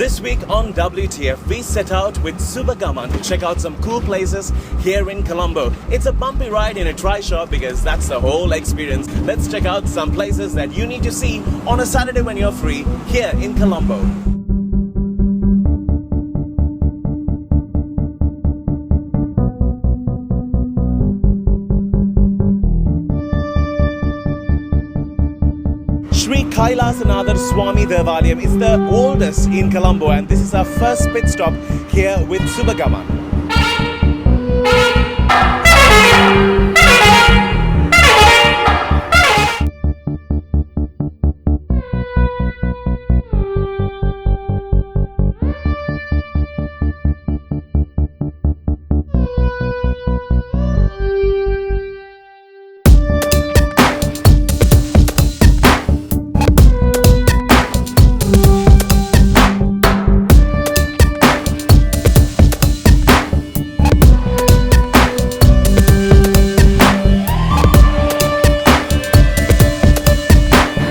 This week on WTF, we set out with Suba Gaman to check out some cool places here in Colombo. It's a bumpy ride in a try shop because that's the whole experience. Let's check out some places that you need to see on a Saturday when you're free here in Colombo. Sri Kailasanatha Swami Devalayam is the oldest in Colombo, and this is our first pit stop here with Suba Gaman.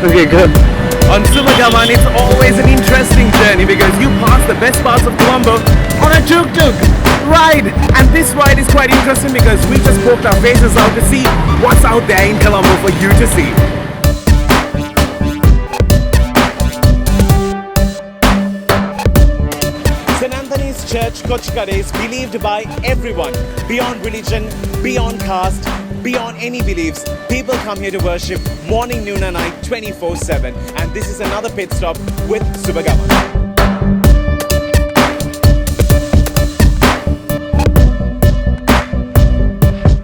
Okay, good. On Suba Gaman, it's always an interesting journey because you pass the best parts of Colombo on a tuk-tuk ride. And this ride is quite interesting because we just poked our faces out to see what's out there in Colombo for you to see. St. Anthony's Church, Kochikade is believed by everyone, beyond religion, beyond caste, beyond any beliefs. People come here to worship morning, noon and night 24/7, and this is another pit stop with Suba Gaman.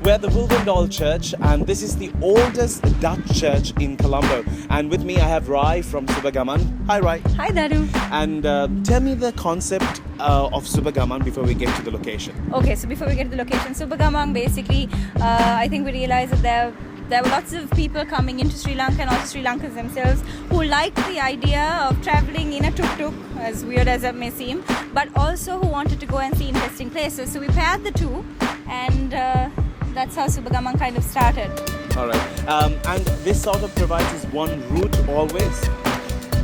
We're at the Wilvendal Church, and this is the oldest Dutch church in Colombo. And with me I have Rai from Suba Gaman. Hi Rai. Hi Daru. And tell me the concept of Suba Gaman before we get to the location. Okay, so before we get to the location, Suba Gaman basically, I think we realized that there were lots of people coming into Sri Lanka and also Sri Lankans themselves who liked the idea of travelling in a tuk-tuk, as weird as it may seem, but also who wanted to go and see interesting places. So we paired the two, and that's how Suba Gaman kind of started. Alright, and this sort of provides us one route always?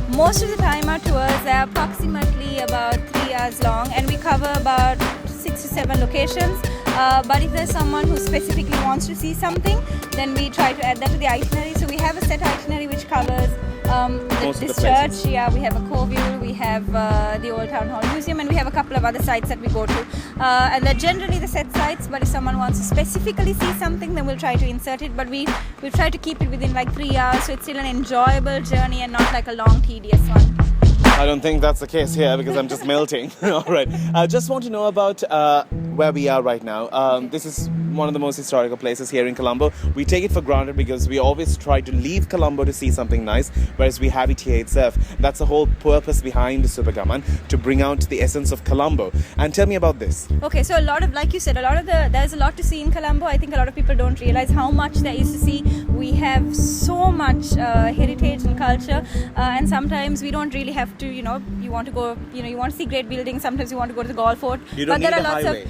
Most of the time our tours are approximately about 3 hours long, and we cover about 6 to 7 locations. But if there's someone who specifically wants to see something, then we try to add that to the itinerary. So we have a set itinerary which covers this church. Yeah, we have a Coville, we have the Old Town Hall Museum, and we have a couple of other sites that we go to. And they're generally the set sites, but if someone wants to specifically see something, then we'll try to insert it. But we'll try to keep it within like 3 hours, so it's still an enjoyable journey and not like a long, tedious one. I don't think that's the case here because I'm just melting. Alright, I just want to know about where we are right now. This is one of the most historical places here in Colombo. We take it for granted because we always try to leave Colombo to see something nice, whereas we have it here itself. That's the whole purpose behind Suba Gaman, to bring out the essence of Colombo. And tell me about this. Okay, so like you said, there's a lot to see in Colombo. I think a lot of people don't realize how much there is to see. We have so much heritage and culture, and sometimes we don't really have to, you want to go, you want to see great buildings, sometimes you want to go to the golf fort. You don't need a highway.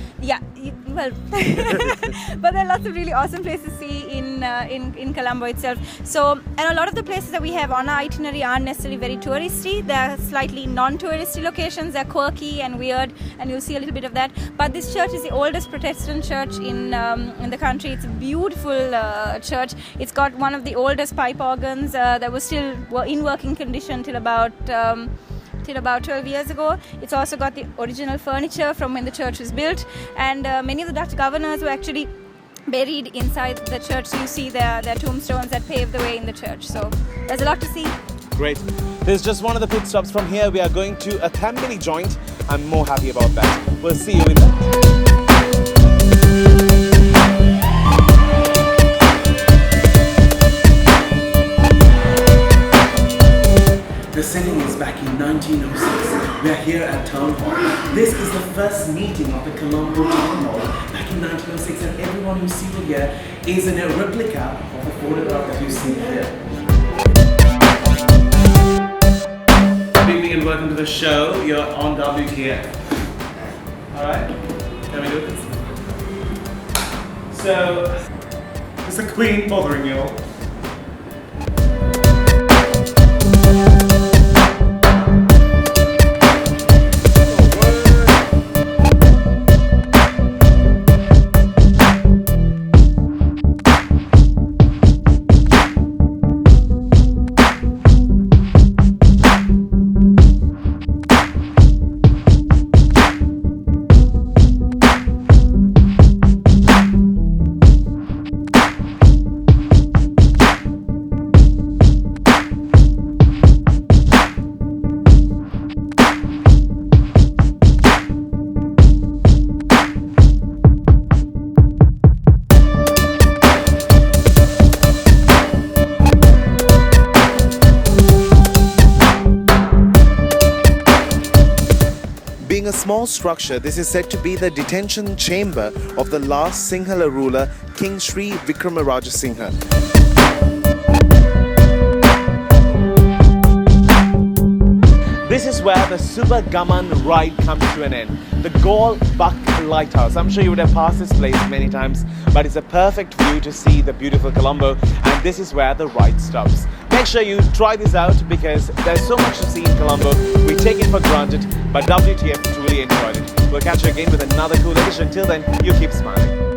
But there are lots of really awesome places to see in Colombo itself. So, and a lot of the places that we have on our itinerary aren't necessarily very touristy. They're slightly non-touristy locations. They're quirky and weird, and you'll see a little bit of that. But this church is the oldest Protestant church in the country. It's a beautiful church. It's got one of the oldest pipe organs that were still in working condition till about 12 years ago. It's also got the original furniture from when the church was built, and many of the Dutch governors were actually buried inside the church. So you see their tombstones that paved the way in the church. So there's a lot to see. Great. This is just one of the pit stops. From here we are going to a Thambili joint. I'm more happy about that. We'll see you in that. The setting is back in 1906. We are here at Town Hall. This is the first meeting of the Colombo Town Hall back in 1906, and everyone who's seated here is in a replica of the photograph that you see here. Good evening and welcome to the show. You're on WTF. Alright, can we do this? So, is the Queen bothering you all? small structure, this is said to be the detention chamber of the last Sinhala ruler, King Sri Vikramaraja Singha. This is where the Suba Gaman ride comes to an end. The Gol Buck Lighthouse. I'm sure you would have passed this place many times, but it's a perfect view to see the beautiful Colombo, and this is where the ride stops. Make sure you try this out because there's so much to see in Colombo. We take it for granted, but WTF truly enjoyed it. We'll catch you again with another cool edition. Till then, you keep smiling.